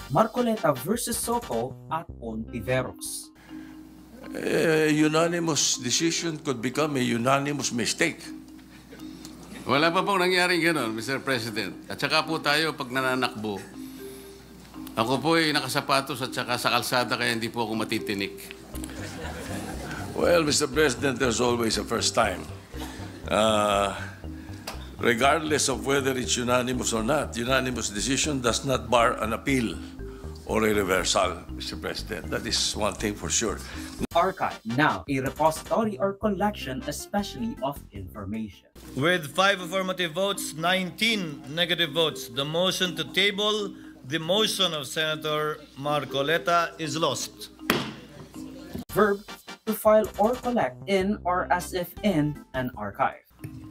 Marcoleta versus Soto at Ontiveros. A unanimous decision could become a unanimous mistake. Wala pa pong nangyaring gano'n, Mr. President. At saka po tayo pag nananakbo. Ako po ay nakasapatos at saka sa kalsada kaya hindi po ako matitinik. Well, Mr. President, there's always a first time. Regardless of whether it's unanimous or not, unanimous decision does not bar an appeal or a reversal, Mr. President. That is one thing for sure. Archive, now a repository or collection especially of information. With 5 affirmative votes, 19 negative votes, the motion to table the motion of Senator Marcoleta is lost. Verb, to file or collect in or as if in an archive.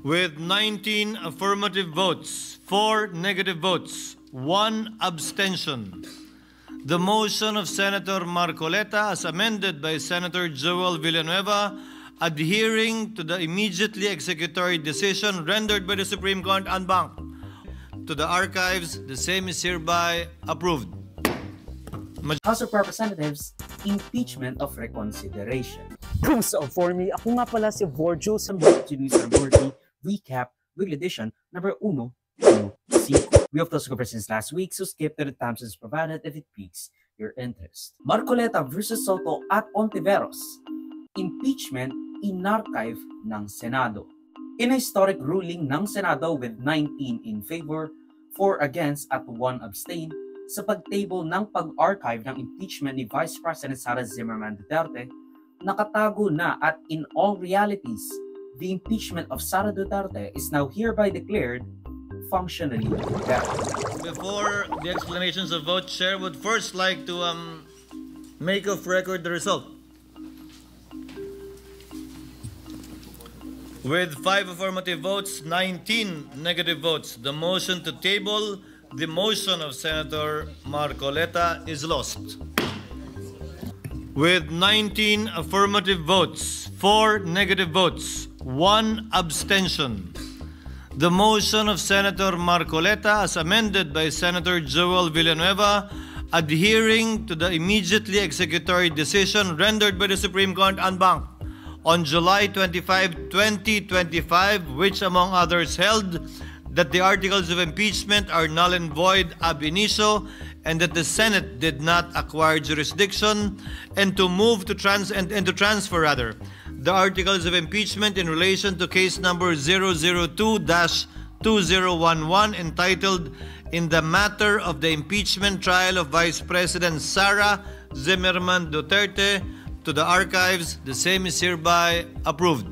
With 19 affirmative votes, 4 negative votes, 1 abstention, the motion of Senator Marcoleta as amended by Senator Joel Villanueva, adhering to the immediately executory decision rendered by the Supreme Court en banc to the archives, the same is hereby approved. House of Representatives, impeachment of reconsideration. So for me, ako nga pala si Borjo sa News Authority Recap Weekly Edition number 1, 2, 5. We have those covered since last week, so skip to the times as provided if it piques your interest. Marcoleta versus Soto at Ontiveros. Impeachment in-archive ng Senado. In a historic ruling ng Senado with 19 in favor, 4 against at 1 abstain, sa pagtable ng pag-archive ng impeachment ni Vice President Sara Zimmerman Duterte, nakatago na at in all realities, the impeachment of Sara Duterte is now hereby declared functionally dead. Before the explanations of vote, Chair would first like to make of record the result. With 5 affirmative votes, 19 negative votes, the motion to table the motion of Senator Marcoleta is lost. With 19 affirmative votes, 4 negative votes, 1 abstention, the motion of Senator Marcoleta as amended by Senator Joel Villanueva, adhering to the immediately executory decision rendered by the Supreme Court en banc on July 25, 2025, which among others held that the articles of impeachment are null and void ab initio, and that the Senate did not acquire jurisdiction, and to move to transfer the articles of impeachment in relation to case number 002-2011 entitled "In the Matter of the Impeachment Trial of Vice President Sara Zimmerman Duterte" to the archives. The same is hereby approved.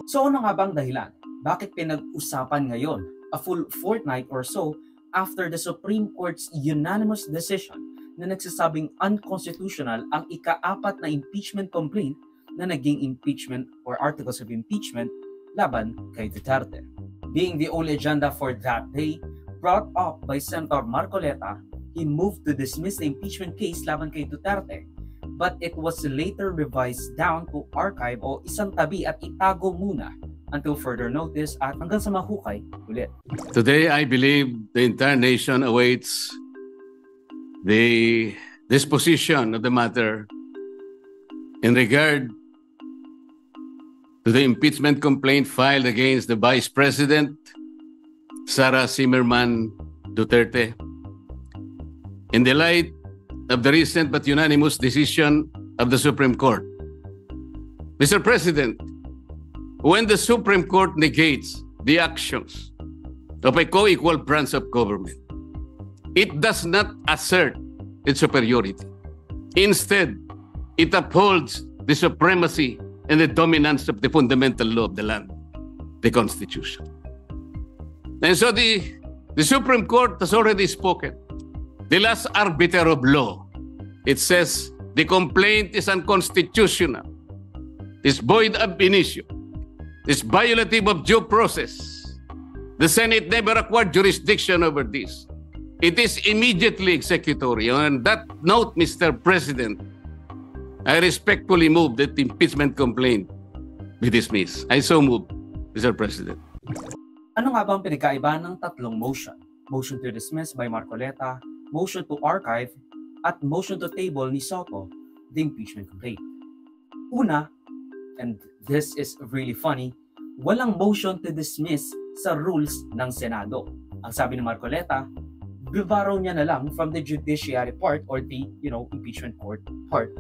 So ano nga bang dahilan? Bakit pinag-usapan ngayon, a full fortnight or so after the Supreme Court's unanimous decision na nagsasabing unconstitutional ang ika-4 na impeachment complaint na naging impeachment or articles of impeachment laban kay Duterte? Being the only agenda for that day brought up by Senator Marcoleta, he moved to dismiss the impeachment case laban kay Duterte, but it was later revised down to archive o isang tabi at itago muna until further notice at hanggang sa mahukay ulit. Today, I believe the entire nation awaits the disposition of the matter in regard to the impeachment complaint filed against the Vice President, Sara Zimmerman Duterte. In the light of the recent but unanimous decision of the Supreme Court, Mr. President, when the Supreme Court negates the actions of a co-equal branch of government, it does not assert its superiority. Instead, it upholds the supremacy and the dominance of the fundamental law of the land, the Constitution. And so the Supreme Court has already spoken. The last arbiter of law, it says the complaint is unconstitutional, is void ab initio, is violative of due process. The Senate never acquired jurisdiction over this. It is immediately executory. On that note, Mr. President, I respectfully move that the impeachment complaint be dismissed. I so move, Mr. President. Ano nga ba ang pinagkaiba ng tatlong motion? Motion to dismiss by Marcoleta, motion to archive at motion to table ni Soto the impeachment complaint. Una, and this is really funny, walang motion to dismiss sa rules ng Senado. Ang sabi ni Marcoleta, bibaraw niya na lang from the judiciary part or the, impeachment court part.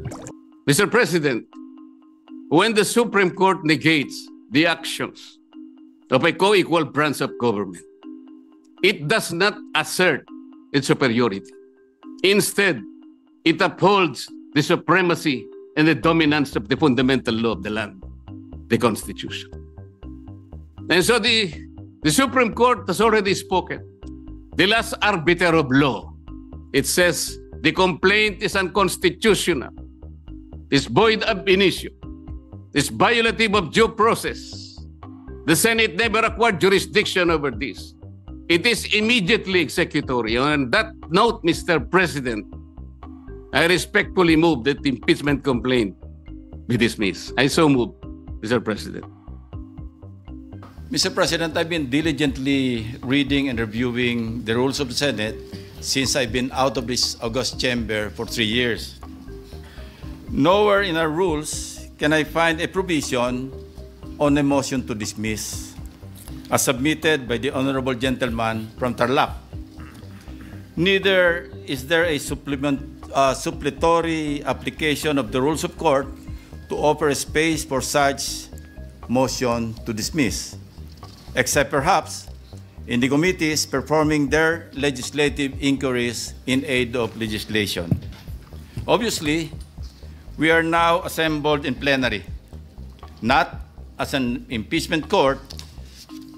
Mr. President, when the Supreme Court negates the actions of a co-equal branch of government, it does not assert its superiority. Instead, it upholds the supremacy and the dominance of the fundamental law of the land, the Constitution. And so the Supreme Court has already spoken. The last arbiter of law, it says the complaint is unconstitutional, is void ab initio, is violative of due process. The Senate never acquired jurisdiction over this. It is immediately executory. On that note, Mr. President, I respectfully move that the impeachment complaint be dismissed. I so move, Mr. President. Mr. President, I've been diligently reading and reviewing the rules of the Senate since I've been out of this august chamber for 3 years. Nowhere in our rules can I find a provision on a motion to dismiss, as submitted by the honorable gentleman from Tarlac. Neither is there a supplementary application of the rules of court to offer a space for such motion to dismiss, except perhaps in the committees performing their legislative inquiries in aid of legislation. Obviously, we are now assembled in plenary, not as an impeachment court,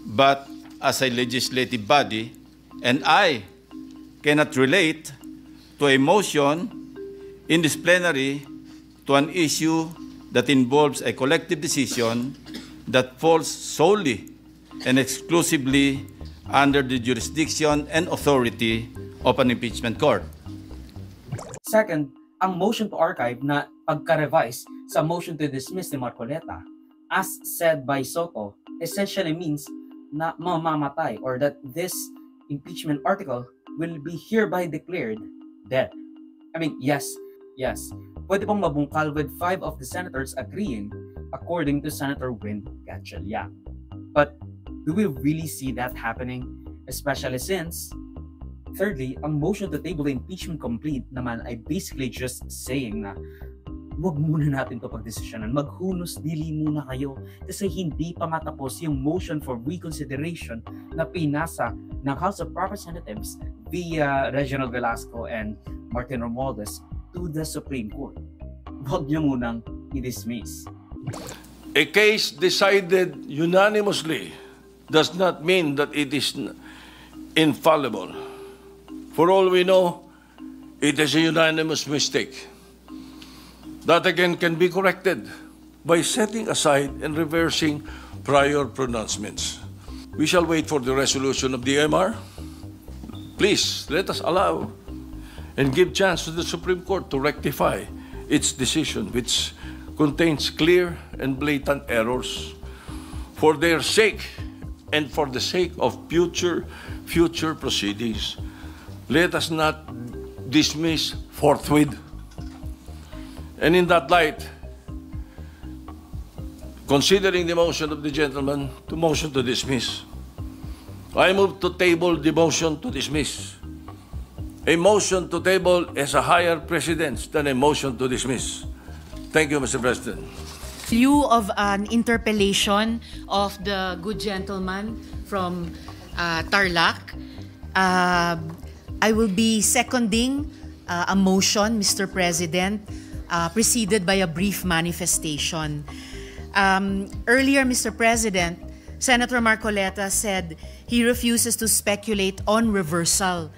but as a legislative body, and I cannot relate to a motion in this plenary to an issue that involves a collective decision that falls solely and exclusively under the jurisdiction and authority of an impeachment court. Second, ang motion to archive na pagka-revise sa motion to dismiss ni Marcoleta, as said by Soto, essentially means na mamamatay or that this impeachment article will be hereby declared dead. I mean, yes, pwede pong mabungkal with 5 of the senators agreeing, according to Senator Win Gatchalian. But do we really see that happening? Especially since, thirdly, ang motion to table the impeachment complaint naman ay basically just saying na wag muna natin to pagdesisyonan, maghunos dili muna kayo kasi hindi pa matapos yung motion for reconsideration na pinasa ng House of Representatives via Reginald Velasco and Martin Romualdez to the Supreme Court. Wag nyo munang i-dismiss. A case decided unanimously does not mean that it is infallible. For all we know, it is a unanimous mistake. That again can be corrected by setting aside and reversing prior pronouncements. We shall wait for the resolution of the MR. Please, let us allow and give chance to the Supreme Court to rectify its decision, which contains clear and blatant errors. For their sake and for the sake of future proceedings, let us not dismiss forthwith. And in that light, considering the motion of the gentleman to motion to dismiss, I move to table the motion to dismiss. A motion to table is a higher precedence than a motion to dismiss. Thank you, Mr. President. Lieu of an interpellation of the good gentleman from Tarlac, I will be seconding a motion, Mr. President, preceded by a brief manifestation. Earlier, Mr. President, Senator Marcoleta said he refuses to speculate on reversal.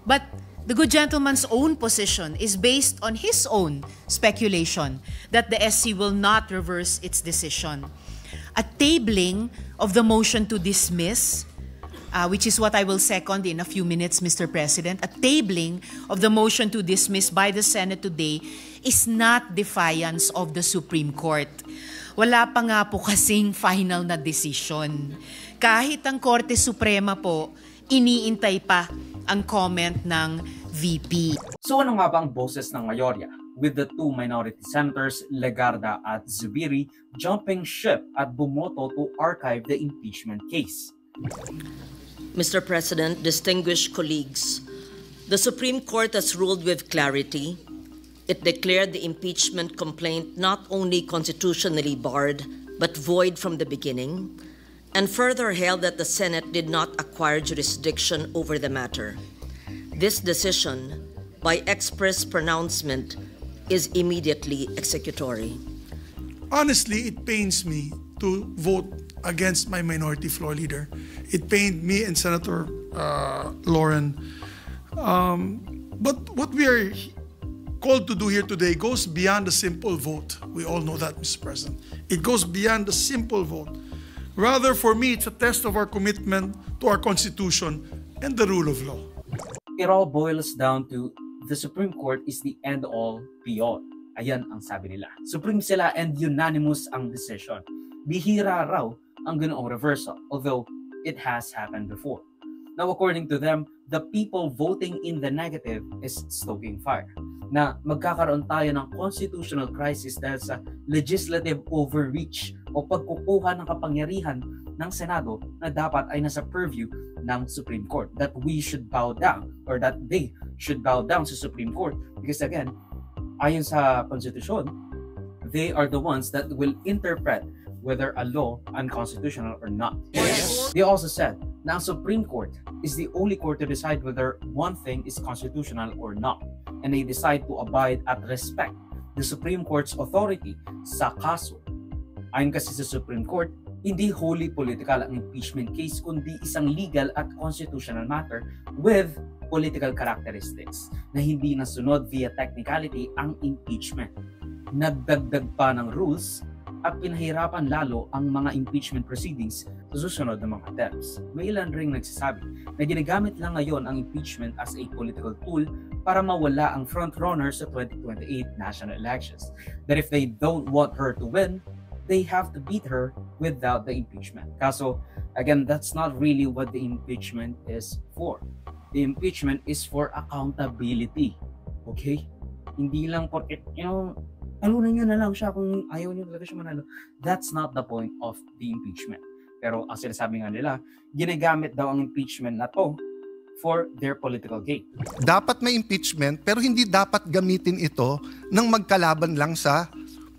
But the good gentleman's own position is based on his own speculation that the SC will not reverse its decision. A tabling of the motion to dismiss, which is what I will second in a few minutes, Mr. President, a tabling of the motion to dismiss by the Senate today is not defiance of the Supreme Court. Wala pa nga po kasing final na decision. Kahit ang Korte Suprema po, iniintay pa ang comment ng VP. So ano nga ba ang boses ng mayorya? With the two minority senators, Legarda at Zubiri, jumping ship at bumoto to archive the impeachment case. Mr. President, distinguished colleagues, the Supreme Court has ruled with clarity. It declared the impeachment complaint not only constitutionally barred, but void from the beginning, and further held that the Senate did not acquire jurisdiction over the matter. This decision, by express pronouncement, is immediately executory. Honestly, it pains me to vote against my minority floor leader. It pained me and Senator Lauren. But what we are called to do here today goes beyond a simple vote. We all know that, Mr. President. It goes beyond a simple vote. Rather, for me, it's a test of our commitment to our Constitution and the rule of law. It all boils down to the Supreme Court is the end-all, be-all. Ayan ang sabi nila. Supreme sila and unanimous ang decision. Bihira raw ang ganoong reversal, although it has happened before. Now, according to them, the people voting in the negative is stoking fire. Na magkakaroon tayo ng constitutional crisis dahil sa legislative overreach o pagkukuha ng kapangyarihan ng Senado na dapat ay nasa purview ng Supreme Court. That we should bow down or that they should bow down sa Supreme Court. Because again, ayon sa Constitution, they are the ones that will interpret whether a law unconstitutional or not. They also said na ang Supreme Court is the only court to decide whether one thing is constitutional or not. And they decide to abide at respect the Supreme Court's authority sa kaso. Ayon kasi sa Supreme Court, hindi wholly political ang impeachment case kundi isang legal at constitutional matter with political characteristics na hindi nasunod via technicality ang impeachment. Nagdagdag pa ng rules at pinahirapan lalo ang mga impeachment proceedings sa susunod na mga terms. May ilan ring nagsasabi na ginagamit lang ngayon ang impeachment as a political tool para mawala ang frontrunner sa 2028 national elections. That if they don't want her to win, they have to beat her without the impeachment. Kaso, again, that's not really what the impeachment is for. The impeachment is for accountability. Okay? Hindi lang porket, talunan nyo na lang siya kung ayaw nyo talaga siya manalo. That's not the point of the impeachment. Pero ang sinasabi nga nila, ginagamit daw ang impeachment na to for their political gain. Dapat may impeachment pero hindi dapat gamitin ito ng magkalaban lang sa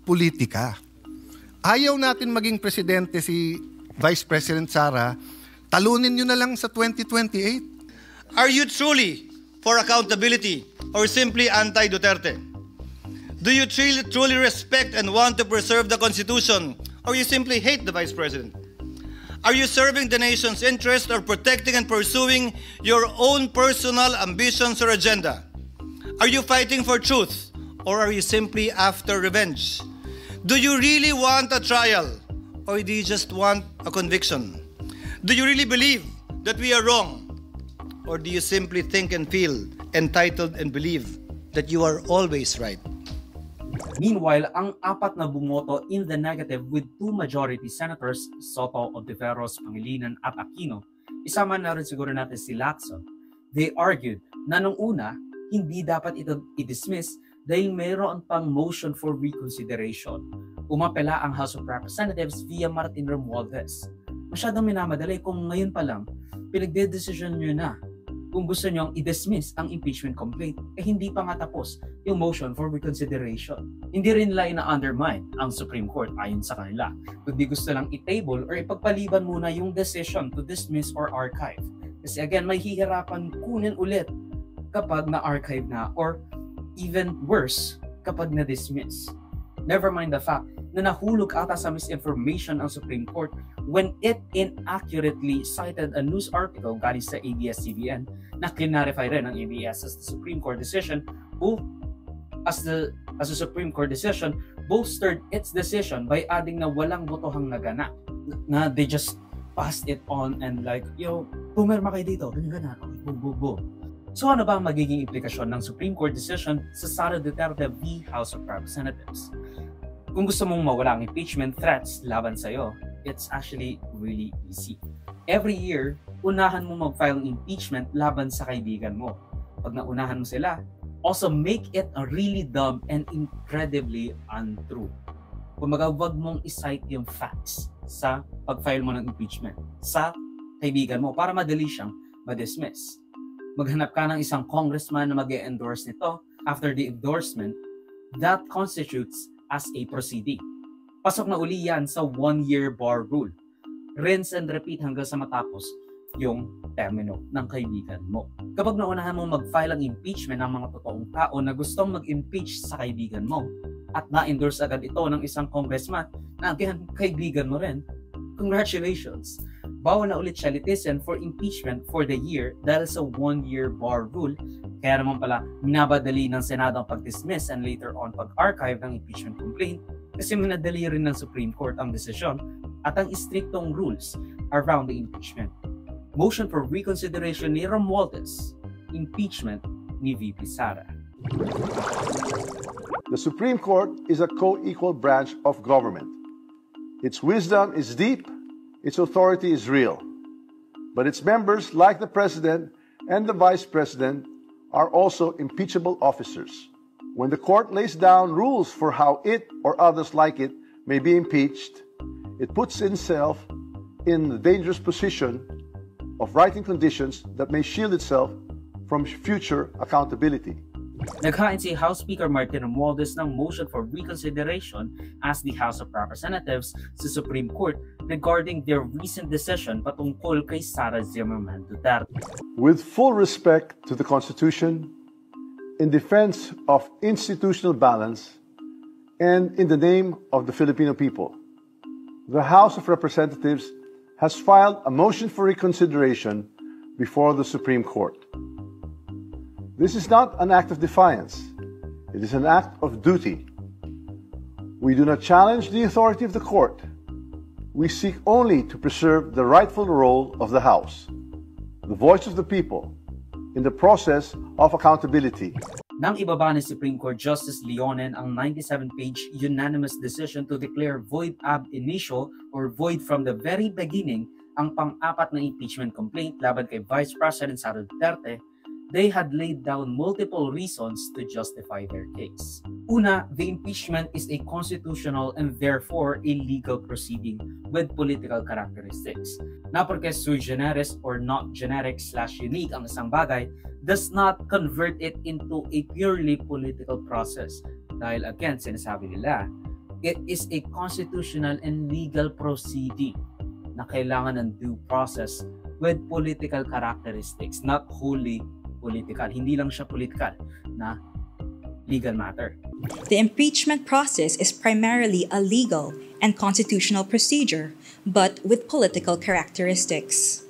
politika. Ayaw natin maging presidente si Vice President Sara, talunin nyo na lang sa 2028. Are you truly for accountability or simply anti-Duterte? Do you truly respect and want to preserve the Constitution or you simply hate the Vice President? Are you serving the nation's interest or protecting and pursuing your own personal ambitions or agenda? Are you fighting for truth or are you simply after revenge? Do you really want a trial or do you just want a conviction? Do you really believe that we are wrong or do you simply think and feel entitled and believe that you are always right? Meanwhile, ang apat na bumoto in the negative with two majority senators, Soto, Ontiveros, Pangilinan at Aquino, isama na rin siguro natin si Lacson. They argued na nung una, hindi dapat ito i-dismiss dahil mayroon pang motion for reconsideration. Umapela ang House of Representatives via Martin Romualdez. Masyadong minamadali kung ngayon pa lang, pinagdedesisyon nyo na kung gusto nyo i-dismiss ang impeachment complaint, hindi pa nga tapos yung motion for reconsideration. Hindi rin nila ina-undermine ang Supreme Court ayon sa kanila. Kundi gusto lang i-table or ipagpaliban muna yung decision to dismiss or archive. Kasi again, may hihirapan kunin ulit kapag na-archive na or even worse kapag na-dismiss. Never mind the fact na nahulog ata sa misinformation ang Supreme Court when it inaccurately cited a news article galing sa ABS-CBN na clarify rin ng ABS as the Supreme Court decision as the Supreme Court decision bolstered its decision by adding na walang botohang naganap, na they just passed it on and like, pumirma kayo dito, ganyan, boom. So ano ba ang magiging implikasyon ng Supreme Court decision sa Sara Duterte v. House of Representatives? Kung gusto mong mawala ang impeachment threats laban sa'yo, it's actually really easy. Every year, unahan mo mag-file ng impeachment laban sa kaibigan mo. pag naunahan mo sila. Also, make it a really dumb and incredibly untrue. Kumbaga, wag mong i-cite yung facts sa pag-file mo ng impeachment sa kaibigan mo para madali siyang ma-dismiss. Maghanap ka ng isang congressman na mag-endorse nito. After the endorsement, that constitutes as a proceeding. Pasok na uli yan sa 1-year bar rule. Rinse and repeat hanggang sa matapos yung termino ng kaibigan mo. Kapag naunahan mo mag-file ang impeachment ng mga totoong tao na gustong mag-impeach sa kaibigan mo at na-endorse agad ito ng isang congressman na again, kaibigan mo rin, congratulations! Bawal na ulit siya litisin for impeachment for the year dahil sa 1-year bar rule. Kaya naman pala, minabadali ng Senado ang pag-dismiss and later on pag-archive ng impeachment complaint kasi minadali rin ng Supreme Court ang desisyon at ang istriktong rules around the impeachment. Motion for reconsideration ni Romualdez, impeachment ni VP Sara. The Supreme Court is a co-equal branch of government. Its wisdom is deep, its authority is real. But its members, like the President and the Vice President, are also impeachable officers. When the court lays down rules for how it or others like it may be impeached, it puts itself in the dangerous position of writing conditions that may shield itself from future accountability. Naghain si House Speaker Martin Romualdez ng motion for reconsideration as the House of Representatives sa Supreme Court regarding their recent decision patungkol kay Sara Zimmerman Duterte. With full respect to the Constitution, in defense of institutional balance, and in the name of the Filipino people, the House of Representatives has filed a motion for reconsideration before the Supreme Court. This is not an act of defiance. It is an act of duty. We do not challenge the authority of the court. We seek only to preserve the rightful role of the House, the voice of the people, in the process of accountability. Nang ibaba ni Supreme Court Justice Leonen ang 97-page unanimous decision to declare void ab initio or void from the very beginning ang pang-apat na impeachment complaint laban kay Vice President Sara Duterte, they had laid down multiple reasons to justify their case. Una, the impeachment is a constitutional and therefore a legal proceeding with political characteristics. Na porque sui generis or not generic/unique ang isang bagay does not convert it into a purely political process. Dahil again, sinasabi nila, it is a constitutional and legal proceeding na kailangan ng due process with political characteristics, not wholly political. Hindi lang siya political na legal matter. The impeachment process is primarily a legal and constitutional procedure, but with political characteristics.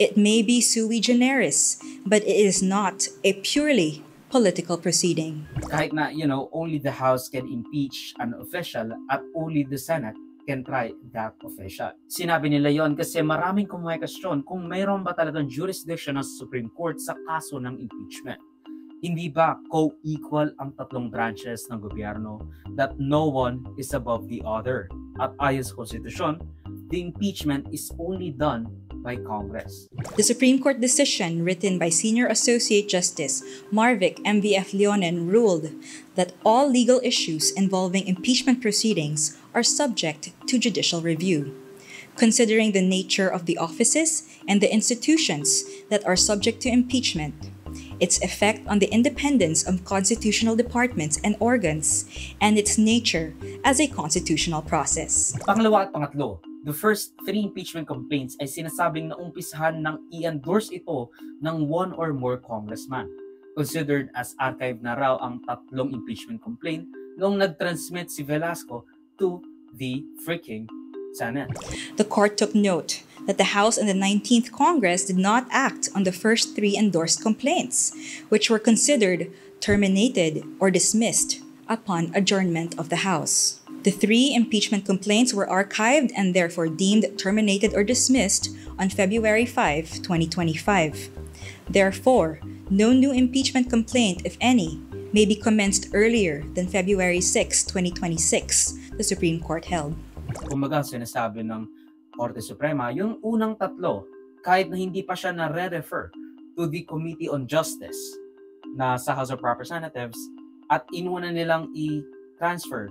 It may be sui generis, but it is not a purely political proceeding. Kahit na, only the House can impeach an official at only the Senate can try that official. Sinabi nila yon kasi maraming kumwekasyon kung mayroon ba talagang jurisdiction ng Supreme Court sa kaso ng impeachment. Hindi ba co-equal ang tatlong branches ng gobyerno that no one is above the other? At ayon sa konstitusyon, the impeachment is only done by Congress. The Supreme Court decision written by Senior Associate Justice Marvic MVF Leonen ruled that all legal issues involving impeachment proceedings are subject to judicial review. Considering the nature of the offices and the institutions that are subject to impeachment, its effect on the independence of constitutional departments and organs, and its nature as a constitutional process. Pangalawa at pangatlo, the first 3 impeachment complaints ay sinasabing na umpisahan ng i-endorse ito ng one or more congressman. Considered as archive na raw ang tatlong impeachment complaint noong nag-transmit si Velasco to the freaking Senate. The court took note that the House and the 19th Congress did not act on the first 3 endorsed complaints, which were considered terminated or dismissed upon adjournment of the House. The 3 impeachment complaints were archived and therefore deemed terminated or dismissed on February 5, 2025. Therefore, no new impeachment complaint, if any, may be commenced earlier than February 6, 2026, the Supreme Court held. Kumbaga, sinasabi ng Korte Suprema, yung unang tatlo, kahit na hindi pa siya na-refer to the Committee on Justice, na sa House of Representatives at inuna nilang i-transfer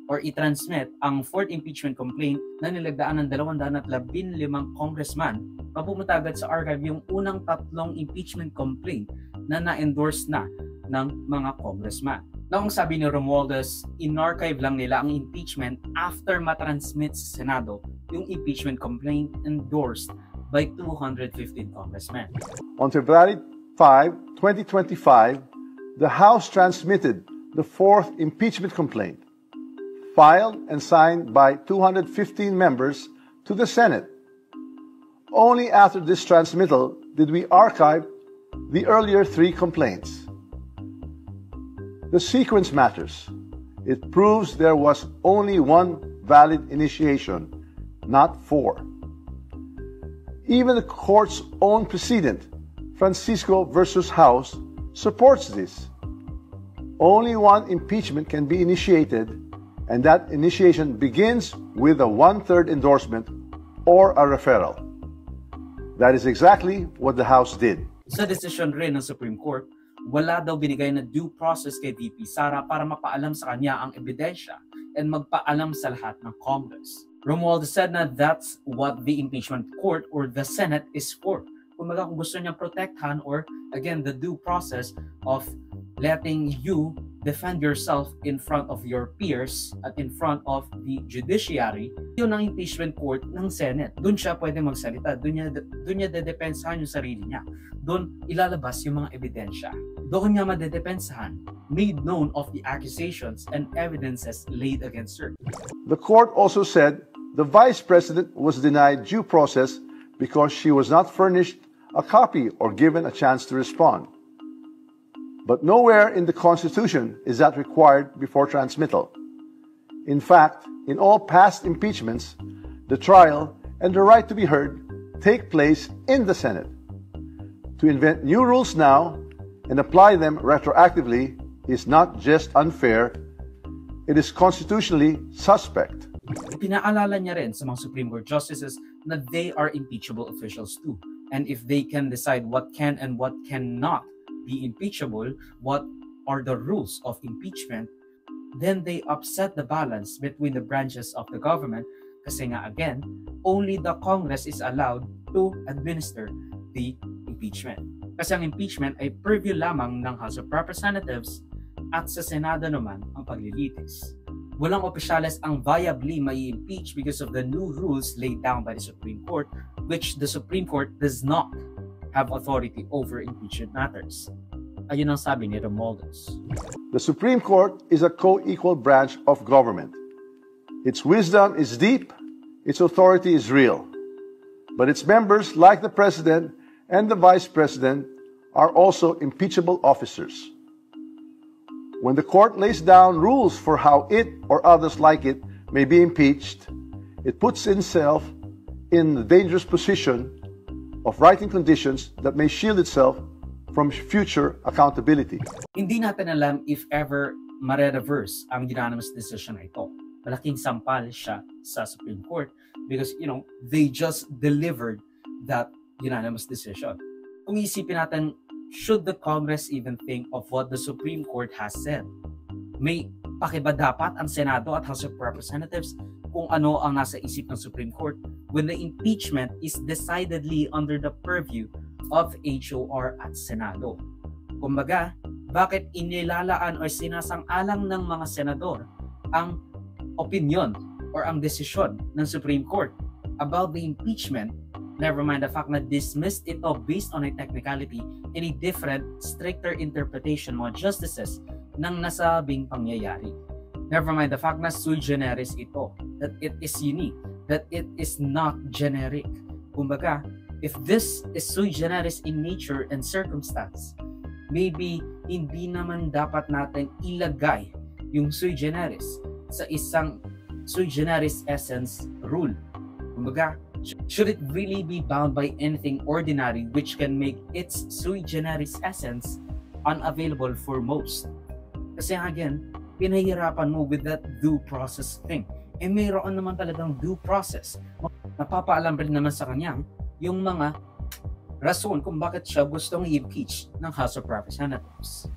or i-transmit ang fourth impeachment complaint na nilagdaan ng 215 congressman, mapupunta agad sa archive yung unang 3 impeachment complaint na na-endorse na ng mga congressman. Noong sabi ni Romualdez, in-archive lang nila ang impeachment after matransmit sa Senado yung impeachment complaint endorsed by 215 congressmen. On February 5, 2025, the House transmitted the fourth impeachment complaint, filed and signed by 215 members to the Senate. Only after this transmittal did we archive the earlier 3 complaints. The sequence matters. It proves there was only 1 valid initiation, not 4. Even the court's own precedent, Francisco versus House, supports this. Only 1 impeachment can be initiated, and that initiation begins with a 1/3 endorsement or a referral. That is exactly what the House did. Sa desisyon rin ng Supreme Court, wala daw binigay na due process kay VP Sara para mapaalam sa kanya ang ebidensya and magpaalam sa lahat ng Congress. Romualdez said na that's what the impeachment court or the Senate is for. Kung gusto niya protektahan or again the due process of letting you defend yourself in front of your peers at in front of the judiciary, yun ang impeachment court ng Senate. Doon siya pwede magsalita, doon niya dedepensahan yung sarili niya. Doon ilalabas yung mga ebidensya. Doon niya madedepensahan, made known of the accusations and evidences laid against her. The court also said the Vice President was denied due process because she was not furnished a copy or given a chance to respond. But nowhere in the Constitution is that required before transmittal. In fact, in all past impeachments, the trial and the right to be heard take place in the Senate. To invent new rules now and apply them retroactively is not just unfair, it is constitutionally suspect. Pinaalala niya rin sa mga Supreme Court justices na they are impeachable officials too. And if they can decide what can and what cannot be impeachable, what are the rules of impeachment, then they upset the balance between the branches of the government kasi nga again, only the Congress is allowed to administer the impeachment. Kasi ang impeachment ay purview lamang ng House of Representatives at sa Senado naman ang paglilitis. Walang opisyales ang viably mai-impeach because of the new rules laid down by the Supreme Court, which the Supreme Court does not have authority over impeachment matters. Ayun ang sabi ni Romualdez. The Supreme Court is a co-equal branch of government. Its wisdom is deep, its authority is real. But its members, like the President and the Vice President, are also impeachable officers. When the court lays down rules for how it or others like it may be impeached, it puts itself in the dangerous position of writing conditions that may shield itself from future accountability. Hindi natin alam if ever mare-reverse ang unanimous decision na ito. Malaking sampal siya sa Supreme Court because, they just delivered that unanimous decision. Kung isipin natin, should the Congress even think of what the Supreme Court has said? May pakiba dapat ang Senado at House of Representatives kung ano ang nasa isip ng Supreme Court when the impeachment is decidedly under the purview of HOR at Senado. Kumbaga, bakit inilalaan o sinasang-alang ng mga senador ang opinion or ang desisyon ng Supreme Court about the impeachment, never mind the fact na dismissed ito based on a technicality and a different, stricter interpretation mga justices ng nasabing pangyayari. Never mind the fact na sui generis ito, that it is unique, that it is not generic. Kumbaga, if this is sui generis in nature and circumstance, maybe hindi naman dapat natin ilagay yung sui generis sa isang sui generis essence rule. Kumbaga, should it really be bound by anything ordinary which can make its sui generis essence unavailable for most? Kasi again, pinahihirapan mo with that due process thing. Eh mayroon naman talagang due process. Napapaalam rin naman sa kanya yung mga rason kung bakit siya gustong i-impeach ng House of Representatives.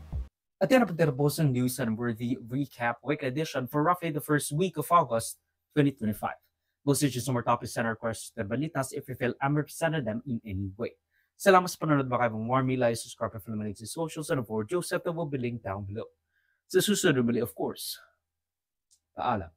At yan ang pagtatapos ng News and Worthy Recap Week Edition for roughly the first week of August 2025. We'll switch to some more topics and our questions and balitas if you feel I'm represented them in any way. Salamat sa panonood mga kaibang warm like, subscribe and follow my links in socials and avoid Joseph that will be linked down below. Sa susunod of course, paalam.